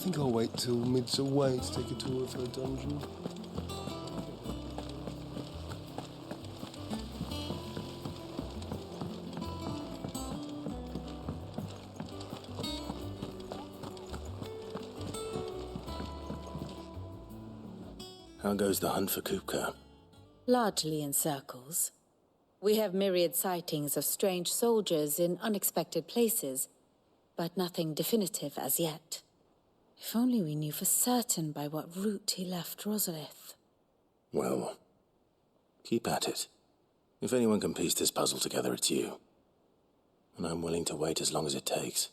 think I'll wait till Mid's away to take a tour of her dungeon. How goes the hunt for Kupka? Largely in circles. We have myriad sightings of strange soldiers in unexpected places, but nothing definitive as yet. If only we knew for certain by what route he left Rosalith. Well, keep at it. If anyone can piece this puzzle together, it's you. And I'm willing to wait as long as it takes.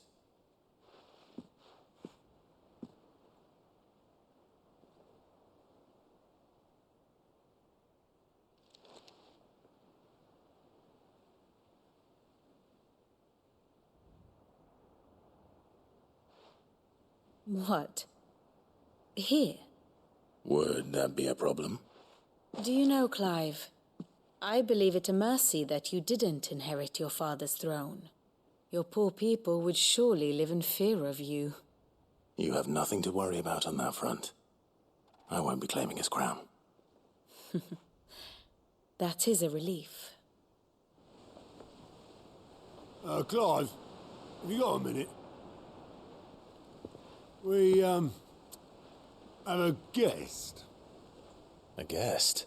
What? Here? Would that be a problem? Do you know, Clive, I believe it a mercy that you didn't inherit your father's throne. Your poor people would surely live in fear of you. You have nothing to worry about on that front. I won't be claiming his crown. That is a relief. Clive, have you got a minute? We, have a guest. A guest?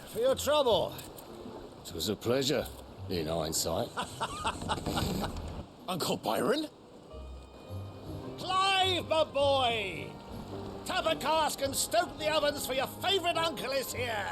For your trouble. It was a pleasure, in hindsight. Uncle Byron? Clive, my boy! Tap a cask and stoke the ovens, for your favourite uncle is here!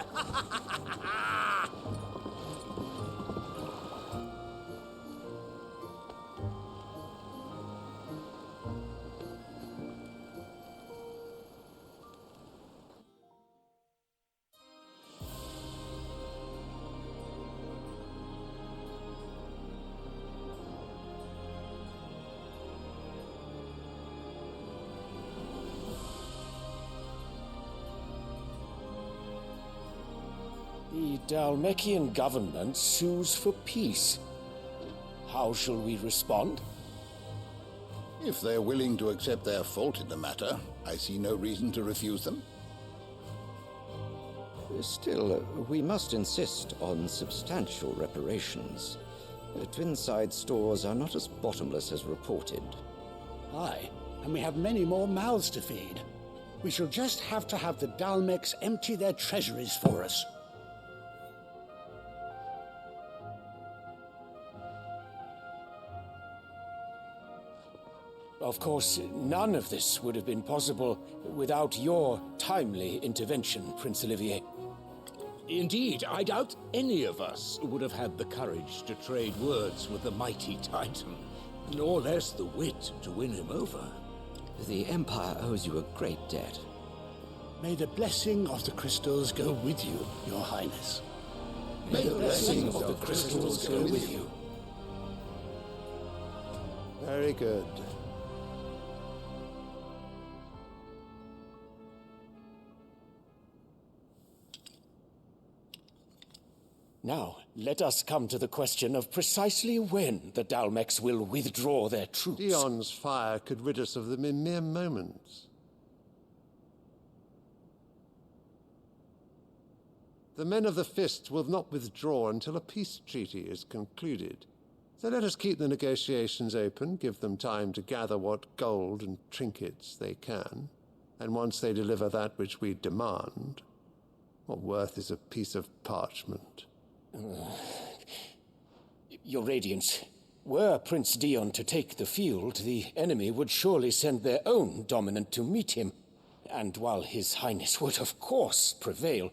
The Dalmekian government sues for peace. How shall we respond? If they're willing to accept their fault in the matter, I see no reason to refuse them. Still, we must insist on substantial reparations. Twinside stores are not as bottomless as reported. Aye, and we have many more mouths to feed. We shall just have to have the Dalmeks empty their treasuries for us. Of course, none of this would have been possible without your timely intervention, Prince Olivier. Indeed, I doubt any of us would have had the courage to trade words with the mighty Titan, nor less the wit to win him over. The Empire owes you a great debt. May the blessing of the crystals go with you, Your Highness. May the blessing of the crystals go with you. Very good. Now, let us come to the question of precisely when the Dalmeks will withdraw their troops. Dion's fire could rid us of them in mere moments. The men of the Fist will not withdraw until a peace treaty is concluded. So let us keep the negotiations open, give them time to gather what gold and trinkets they can, and once they deliver that which we demand, what worth is a piece of parchment? Your Radiance, were Prince Dion to take the field, the enemy would surely send their own dominant to meet him. And while His Highness would of course prevail,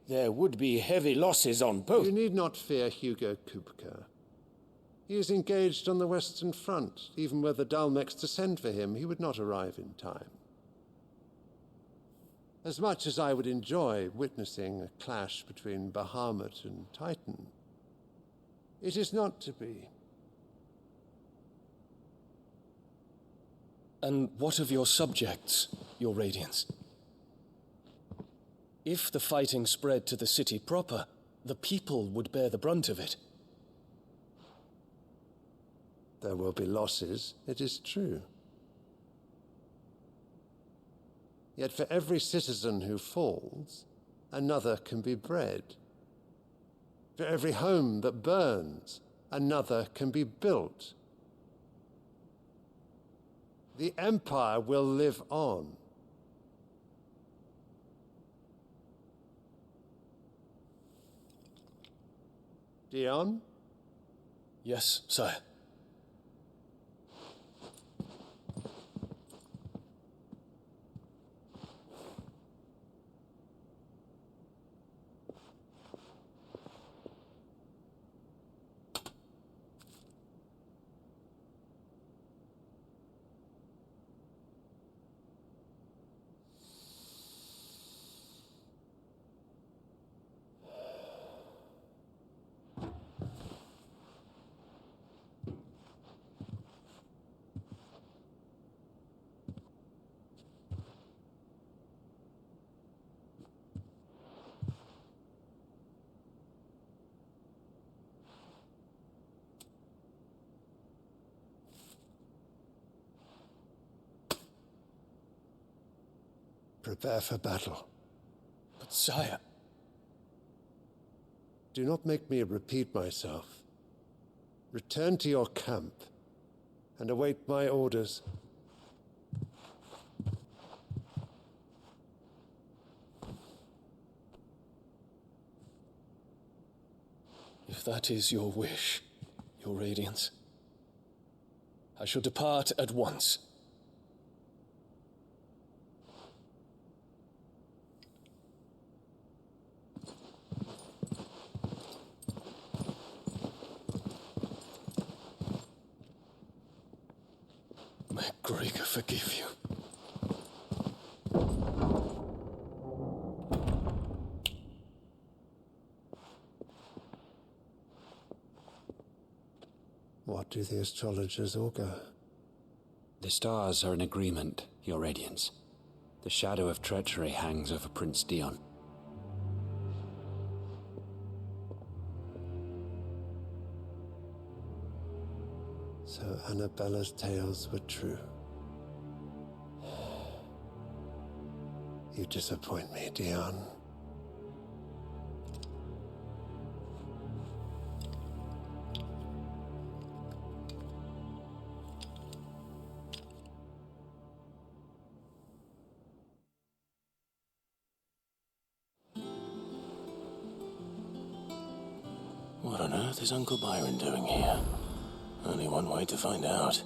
there would be heavy losses on both. You need not fear Hugo Kupka. He is engaged on the Western Front. Even were the Dalmeks to send for him, he would not arrive in time. As much as I would enjoy witnessing a clash between Bahamut and Titan, it is not to be. And what of your subjects, your Radiance? If the fighting spread to the city proper, the people would bear the brunt of it. There will be losses, it is true. Yet for every citizen who falls, another can be bred. For every home that burns, another can be built. The Empire will live on. Dion? Yes, sire. Prepare for battle. But sire... Do not make me repeat myself. Return to your camp and await my orders. If that is your wish, your Radiance, I shall depart at once. May Gregor forgive you. What do the astrologers augur? The stars are in agreement, Your Radiance. The shadow of treachery hangs over Prince Dion. So Annabella's tales were true. You disappoint me, Dion. What on earth is Uncle Byron doing here? Only one way to find out.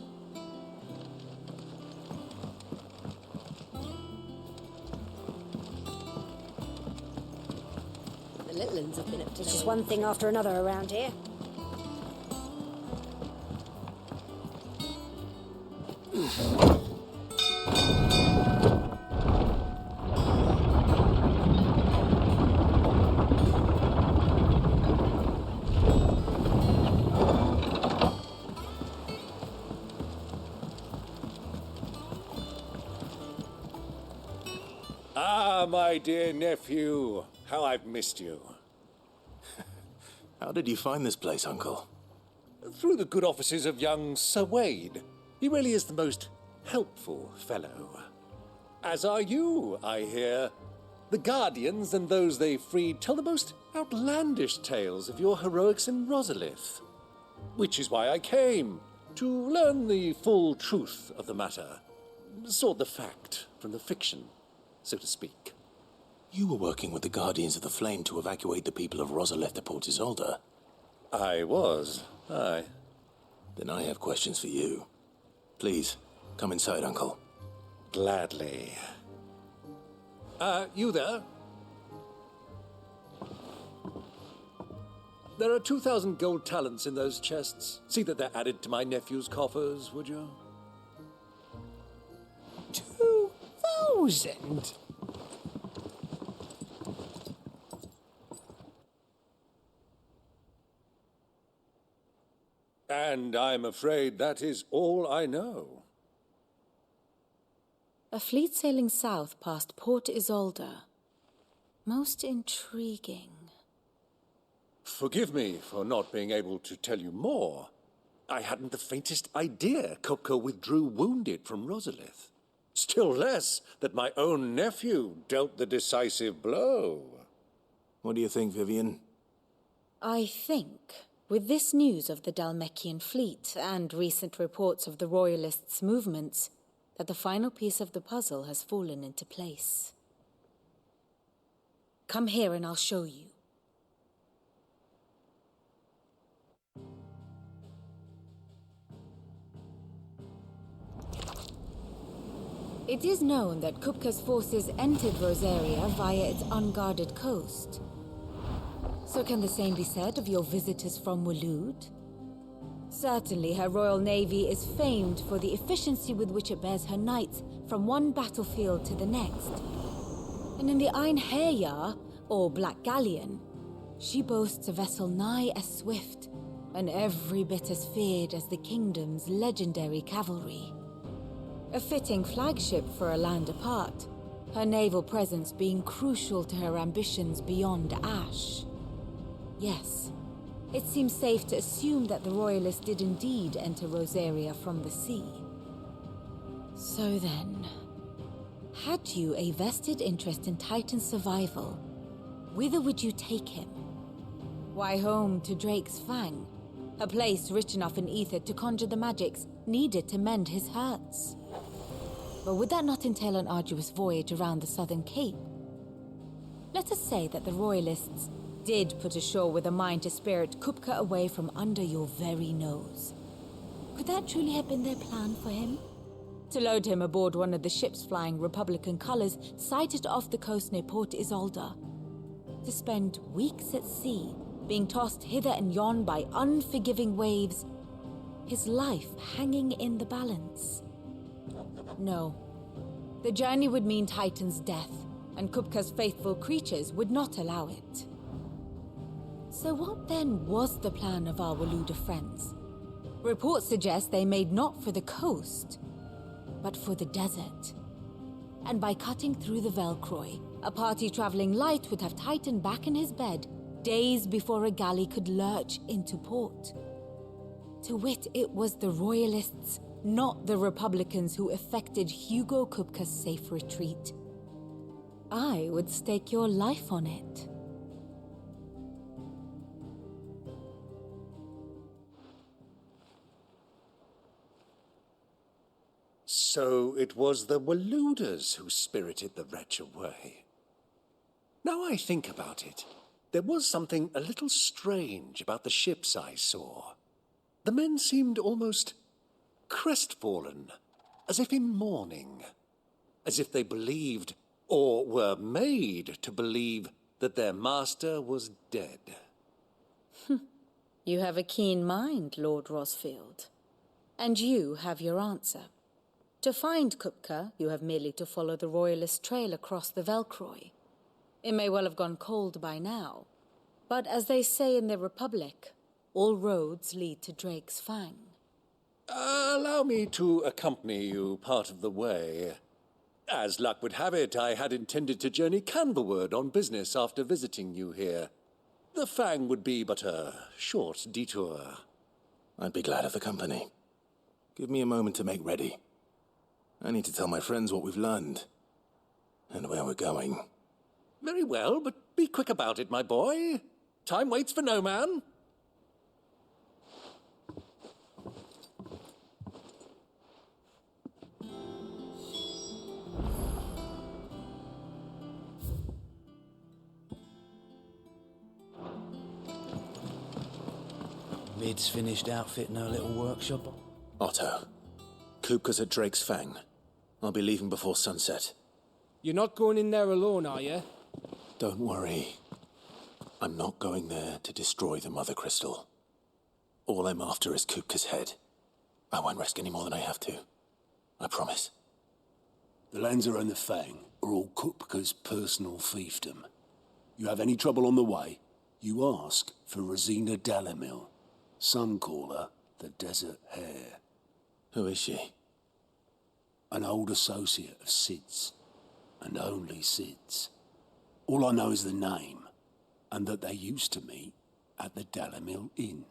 The little ones have been up to It's just one thing after another around here. Ah, my dear nephew, how I've missed you. How did you find this place, Uncle? Through the good offices of young Sir Wade. He really is the most helpful fellow. As are you, I hear. The Guardians and those they freed tell the most outlandish tales of your heroics in Rosalith. Which is why I came, to learn the full truth of the matter. Sort the fact from the fiction, so to speak. You were working with the Guardians of the Flame to evacuate the people of Rosalith to Port Isolde. I was, aye. Then I have questions for you. Please, come inside, Uncle. Gladly. You there? There are 2,000 gold talents in those chests. See that they're added to my nephew's coffers, would you? 2,000? And I'm afraid that is all I know. A fleet sailing south past Port Isolde. Most intriguing. Forgive me for not being able to tell you more. I hadn't the faintest idea Kupka withdrew wounded from Rosalith. Still less that my own nephew dealt the decisive blow. What do you think, Vivian? I think, with this news of the Dalmekian fleet and recent reports of the Royalists' movements, that the final piece of the puzzle has fallen into place. Come here and I'll show you. It is known that Kupka's forces entered Rosaria via its unguarded coast. So can the same be said of your visitors from Waloed? Certainly her Royal Navy is famed for the efficiency with which it bears her knights from one battlefield to the next. And in the Einherjar, or Black Galleon, she boasts a vessel nigh as swift and every bit as feared as the kingdom's legendary cavalry. A fitting flagship for a land apart, her naval presence being crucial to her ambitions beyond Ash. Yes, it seems safe to assume that the Royalists did indeed enter Rosaria from the sea. So then, had you a vested interest in Titan's survival, whither would you take him? Why, home to Drake's Fang, a place rich enough in ether to conjure the magics needed to mend his hurts. But would that not entail an arduous voyage around the southern cape? Let us say that the Royalists did put ashore with a mind to spirit Kupka away from under your very nose. Could that truly have been their plan for him? To load him aboard one of the ships flying Republican colors sighted off the coast near Port Isolde? To spend weeks at sea, being tossed hither and yon by unforgiving waves, his life hanging in the balance? No. The journey would mean Titan's death, and Kupka's faithful creatures would not allow it. So what then was the plan of our Waluda friends? Reports suggest they made not for the coast, but for the desert. And by cutting through the Velkroy, a party traveling light would have Titan back in his bed days before a galley could lurch into port. To wit, it was the Royalists, not the Republicans, who effected Hugo Kupka's safe retreat. I would stake your life on it. So it was the Waludas who spirited the wretch away. Now I think about it, there was something a little strange about the ships I saw. The men seemed almost crestfallen, as if in mourning, as if they believed, or were made to believe, that their master was dead. You have a keen mind, Lord Rosfield. And you have your answer. To find Kupka, you have merely to follow the Royalist trail across the Velkroy. It may well have gone cold by now, but as they say in the Republic, all roads lead to Drake's Fang. Allow me to accompany you part of the way. As luck would have it, I had intended to journey Canberward on business after visiting you here. The Fang would be but a short detour. I'd be glad of the company. Give me a moment to make ready. I need to tell my friends what we've learned, and where we're going. Very well, but be quick about it, my boy. Time waits for no man. Lid's finished outfitting her little workshop. Otto, Kupka's at Drake's Fang. I'll be leaving before sunset. You're not going in there alone, are you? Don't worry. I'm not going there to destroy the Mother Crystal. All I'm after is Kupka's head. I won't risk any more than I have to. I promise. The lands around the Fang are all Kupka's personal fiefdom. You have any trouble on the way, you ask for Rosina Dalamil. Some call her the Desert Hare. Who is she? an old associate of Sid's, and only Sid's. All I know is the name, and that they used to meet at the Delamil Inn.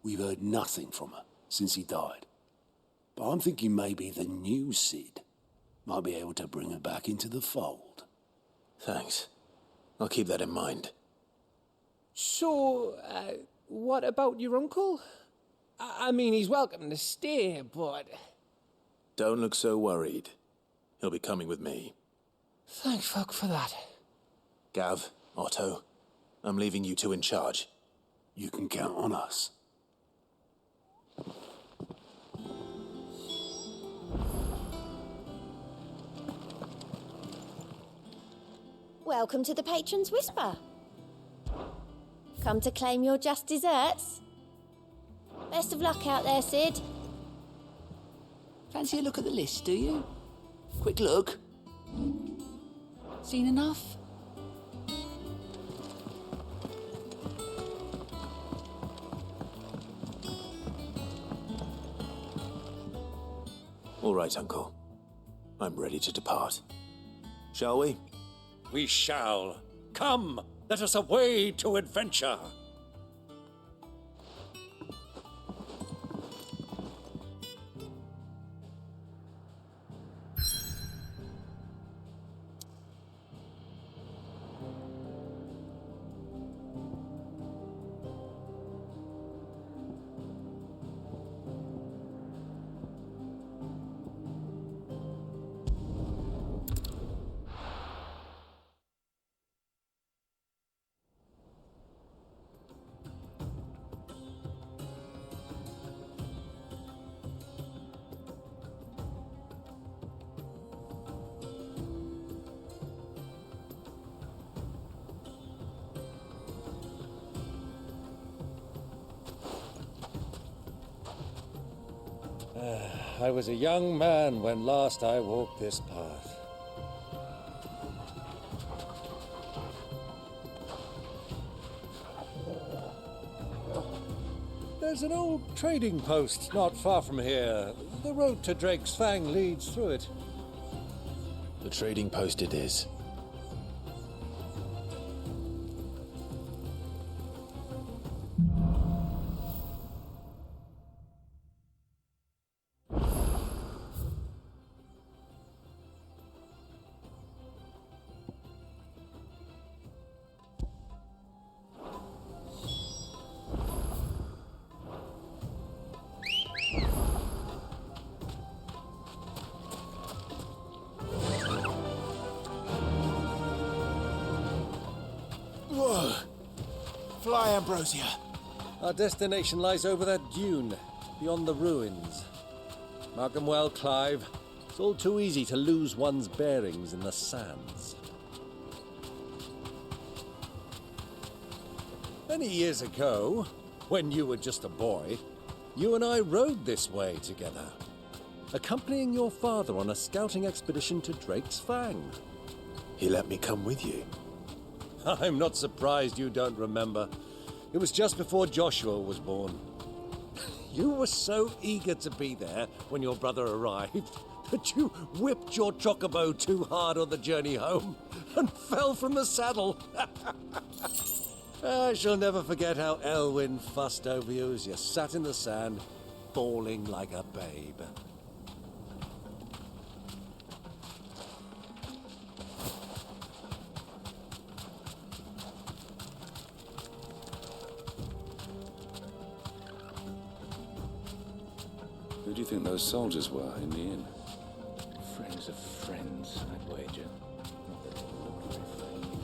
We've heard nothing from her since he died. But I'm thinking maybe the new Sid might be able to bring her back into the fold. Thanks. I'll keep that in mind. So, what about your uncle? I mean, he's welcome to stay, but... Don't look so worried. He'll be coming with me. Thank fuck for that. Gav, Otto, I'm leaving you two in charge. You can count on us. Welcome to the Patron's Whisper. Come to claim your just desserts? Best of luck out there, Sid. Fancy a look at the list, do you? Quick look. Seen enough? All right, Uncle. I'm ready to depart. Shall we? We shall. Come, let us away to adventure. I was a young man when last I walked this path. There's an old trading post not far from here. The road to Drake's Fang leads through it. The trading post it is. Whoa! Fly, Ambrosia! Our destination lies over that dune, beyond the ruins. Mark 'em well, Clive. It's all too easy to lose one's bearings in the sands. Many years ago, when you were just a boy, you and I rode this way together, accompanying your father on a scouting expedition to Drake's Fang. He let me come with you. I'm not surprised you don't remember. It was just before Joshua was born. You were so eager to be there when your brother arrived that you whipped your chocobo too hard on the journey home and fell from the saddle. I shall never forget how Elwyn fussed over you as you sat in the sand, bawling like a babe. Who do you think those soldiers were in the inn? Friends of friends, I'd wager. Not that they looked very friendly.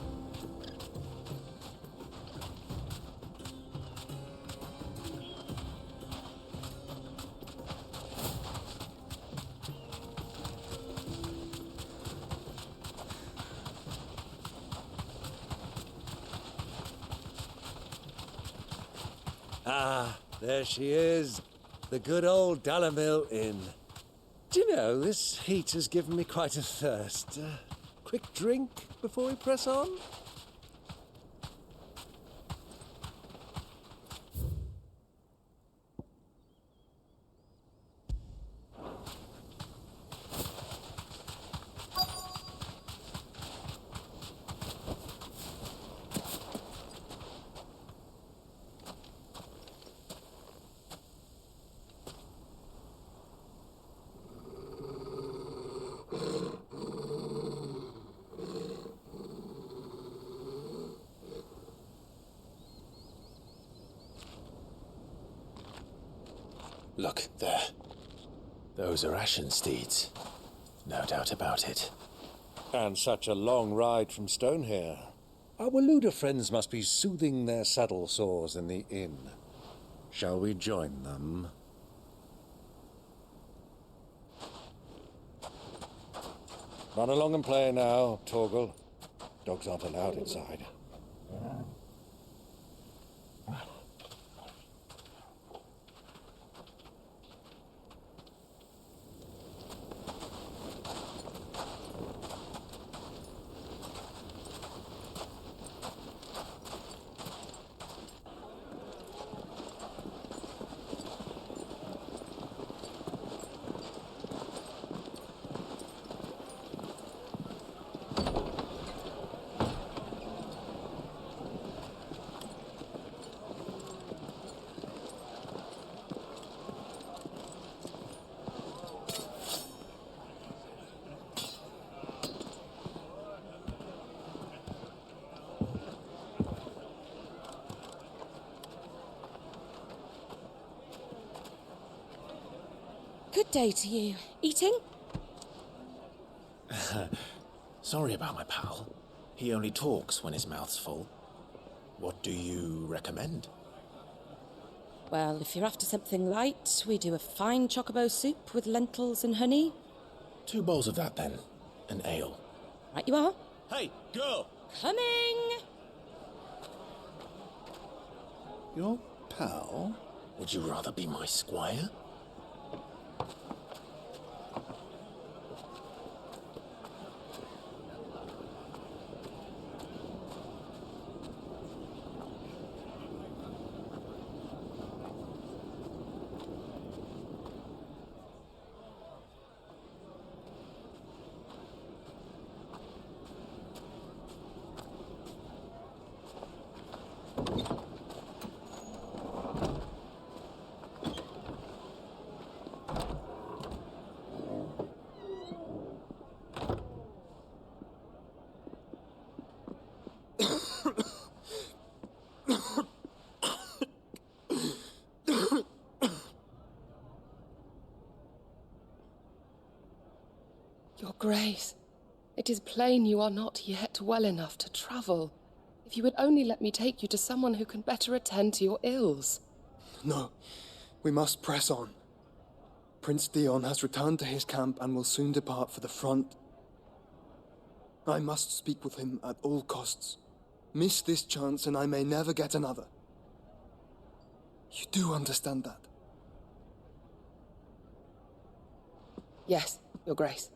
Ah, there she is. The good old Delamil Inn. Do you know, this heat has given me quite a thirst. Quick drink before we press on? Look, there. Those are Ashen steeds. No doubt about it. And such a long ride from Stonehair. Our Waluda friends must be soothing their saddle sores in the inn. Shall we join them? Run along and play now, Torgal. Dogs aren't allowed inside. Good day to you. Eating? Sorry about my pal. He only talks when his mouth's full. What do you recommend? Well, if you're after something light, we do a fine chocobo soup with lentils and honey. 2 bowls of that, then. An ale. Right you are. Hey, girl! Coming! Your pal? Would you rather be my squire? Your Grace, it is plain you are not yet well enough to travel. If you would only let me take you to someone who can better attend to your ills. No, we must press on. Prince Dion has returned to his camp and will soon depart for the front. I must speak with him at all costs. Miss this chance and I may never get another. You do understand that? Yes, Your Grace.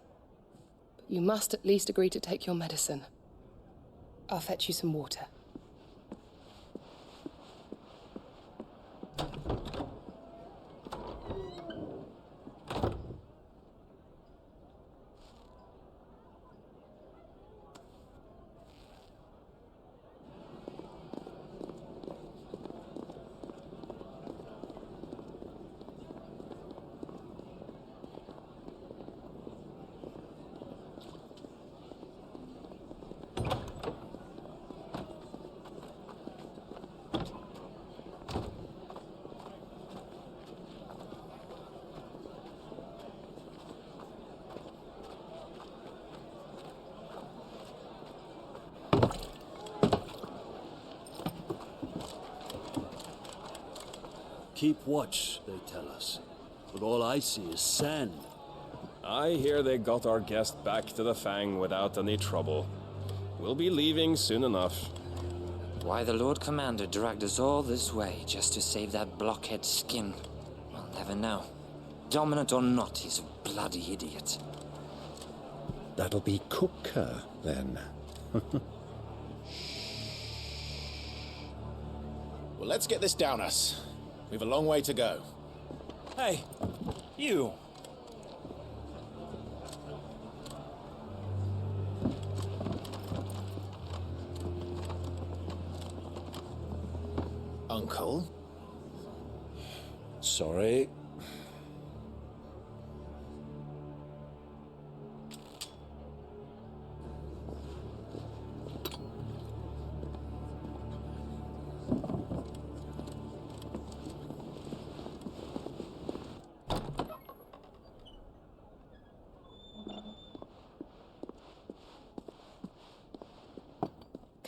But you must at least agree to take your medicine. I'll fetch you some water. Keep watch, they tell us. But all I see is sand. I hear they got our guest back to the Fang without any trouble. We'll be leaving soon enough. Why the Lord Commander dragged us all this way just to save that blockhead skin, we'll never know. Dominant or not, he's a bloody idiot. That'll be Cooker, then. Well, let's get this down us. We've a long way to go. Hey, you. Uncle? Sorry.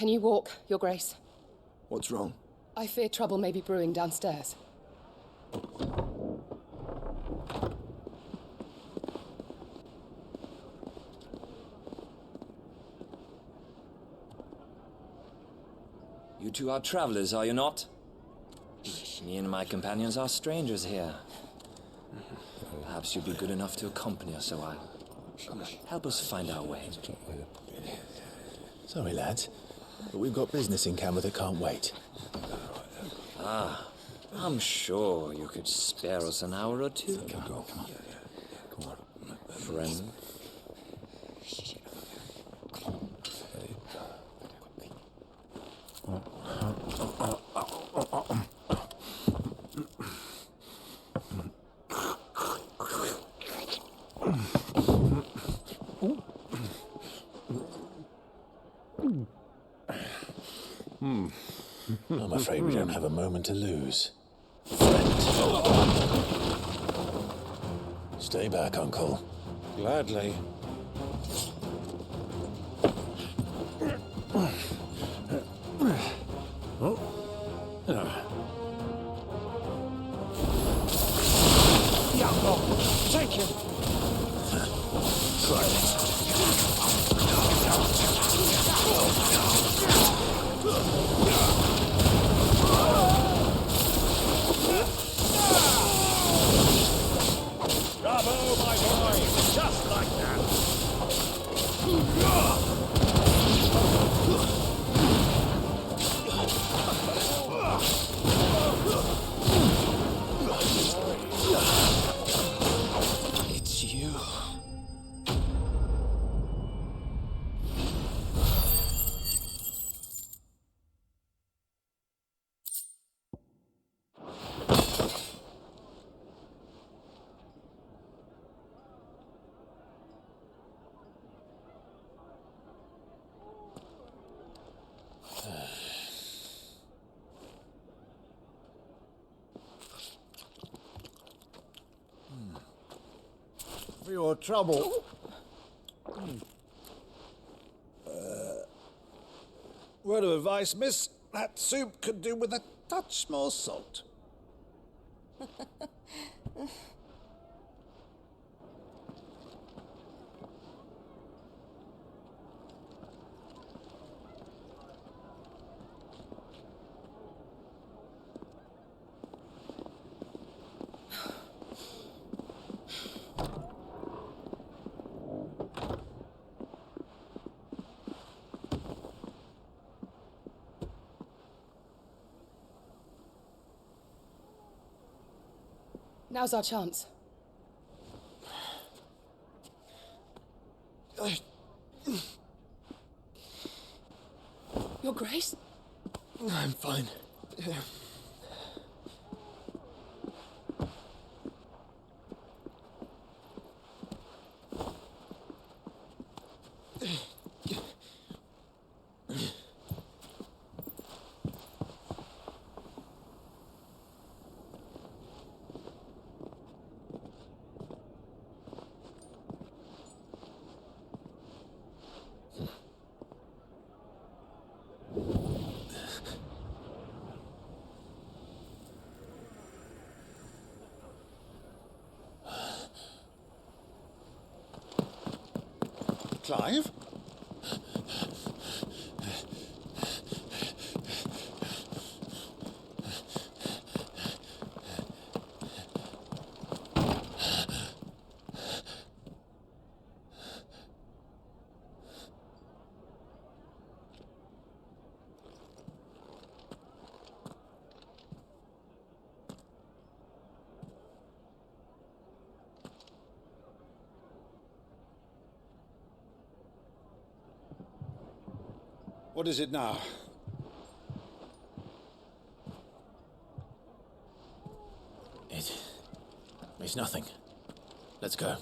Can you walk, Your Grace? What's wrong? I fear trouble may be brewing downstairs. You two are travelers, are you not? Me and my companions are strangers here. Perhaps you'd be good enough to accompany us a while. Help us find our way. Sorry, lads, but we've got business in camera that can't wait. Ah, I'm sure you could spare us an hour or two. Come on. Friend. I'm afraid we don't have a moment to lose. Stay back, Uncle. Gladly. Take him! Bravo, my boy! Just like that! It's you. For your trouble. Word of advice, miss. That soup could do with a touch more salt. Now's our chance. Your Grace? I'm fine. Clive? What is it now? It's nothing. Let's go.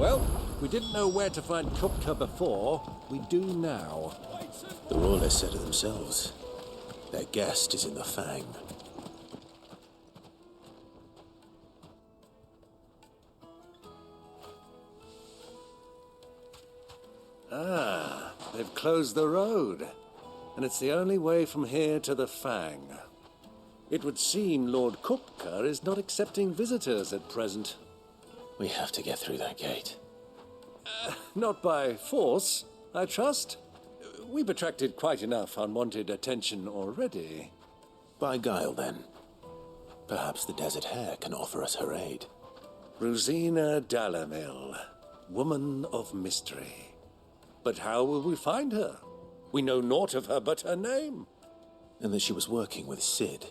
Well, we didn't know where to find Kupka before. We do now. The Royalists said it themselves. Their guest is in the Fang. Ah, they've closed the road. And it's the only way from here to the Fang. It would seem Lord Kupka is not accepting visitors at present. We have to get through that gate. Not by force, I trust. We've attracted quite enough unwanted attention already. By guile, then. Perhaps the Desert Hare can offer us her aid. Rosina Dalamil, woman of mystery. But how will we find her? We know naught of her but her name. And that she was working with Sid.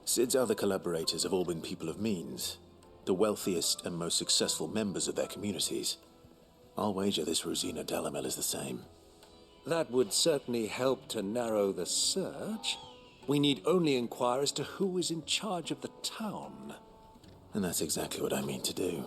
Sid's other collaborators have all been people of means, the wealthiest and most successful members of their communities. I'll wager this Rosina Dalamil is the same. That would certainly help to narrow the search. We need only inquire as to who is in charge of the town. And that's exactly what I mean to do.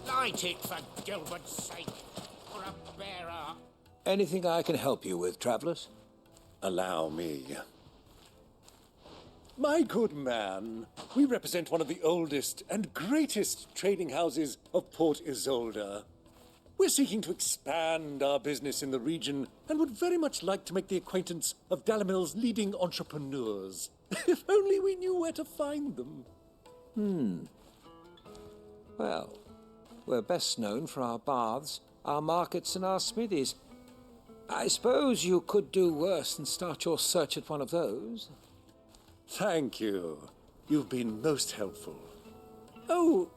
Light it, for Gilbert's sake, or a bearer. Anything I can help you with, travelers? Allow me. My good man, we represent one of the oldest and greatest trading houses of Port Isolde. We're seeking to expand our business in the region and would very much like to make the acquaintance of Dalamil's leading entrepreneurs. If only we knew where to find them. Well, we're best known for our baths, our markets, and our smithies. I suppose you could do worse than start your search at one of those. Thank you. You've been most helpful. Oh,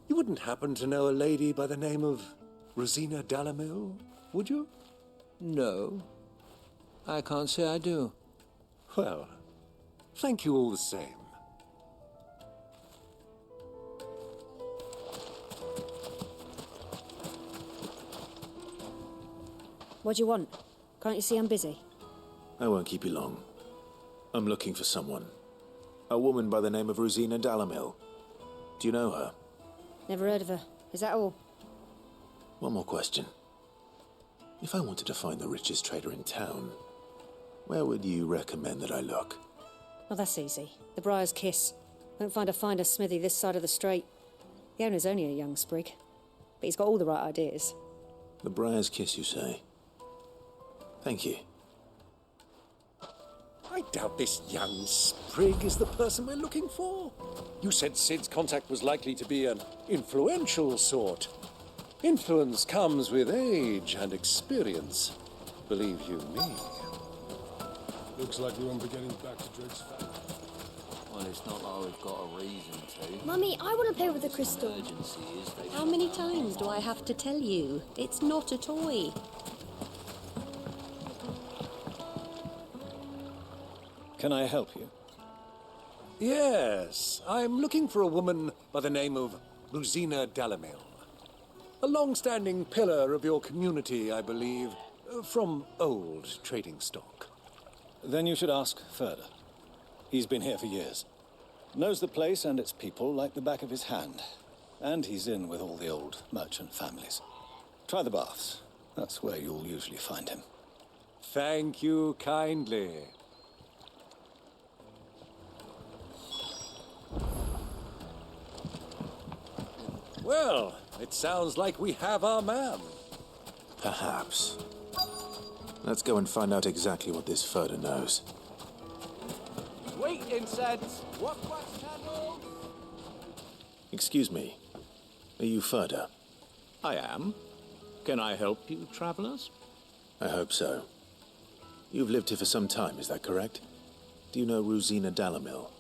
you wouldn't happen to know a lady by the name of Rosina Dalamil, would you? No, I can't say I do. Well, thank you all the same. What do you want? Can't you see I'm busy? I won't keep you long. I'm looking for someone. A woman by the name of Rosina Dalamil. Do you know her? Never heard of her. Is that all? One more question. If I wanted to find the richest trader in town, where would you recommend that I look? Well, that's easy. The Briar's Kiss. Won't find a finer smithy this side of the strait. The owner's only a young sprig, but he's got all the right ideas. The Briar's Kiss, you say? Thank you. I doubt this young sprig is the person we're looking for. You said Sid's contact was likely to be an influential sort. Influence comes with age and experience. Believe you me. Looks like we won't be getting back to Drake's family. Well, it's not like we've got a reason to. Mummy, I want to play with the crystal. How many times do I have to tell you? It's not a toy. Can I help you? Yes, I'm looking for a woman by the name of Rosina Dalamil. A long-standing pillar of your community, I believe, from old trading stock. Then you should ask further. He's been here for years. Knows the place and its people like the back of his hand. And he's in with all the old merchant families. Try the baths. That's where you'll usually find him. Thank you kindly. Well, it sounds like we have our man. Perhaps. Let's go and find out exactly what this Furder knows. Wait, incense! What candles? Excuse me. Are you Furder? I am. Can I help you, travelers? I hope so. You've lived here for some time, is that correct? Do you know Rosina Dalamil?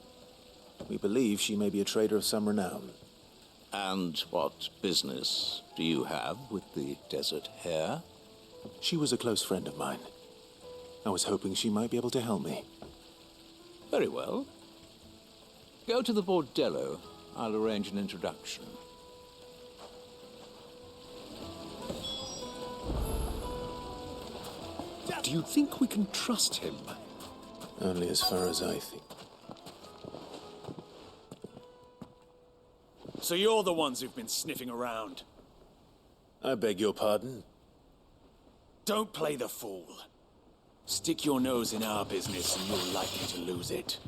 We believe she may be a trader of some renown. And what business do you have with the Desert Hare? She was a close friend of mine. I was hoping she might be able to help me. Very well. Go to the bordello. I'll arrange an introduction. Do you think we can trust him? Only as far as I think. So you're the ones who've been sniffing around? I beg your pardon? Don't play the fool. Stick your nose in our business and you're likely to lose it.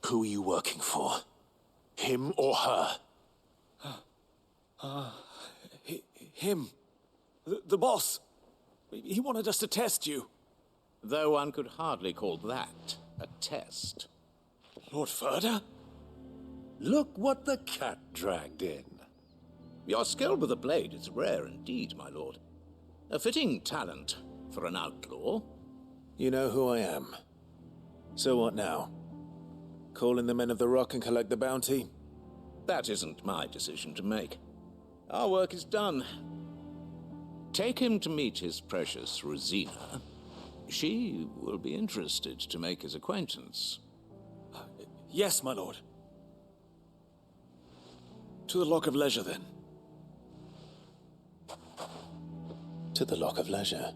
Who are you working for? Him or her? Him. The boss. He wanted us to test you. Though one could hardly call that a test. Lord Furder? Look what the cat dragged in. Your skill with the blade is rare indeed, my lord. A fitting talent for an outlaw. You know who I am. So what now? Call in the Men of the Rock and collect the bounty? That isn't my decision to make. Our work is done. Take him to meet his precious Rosina. She will be interested to make his acquaintance. Yes, my lord. To the Lock of Leisure, then. To the Lock of Leisure.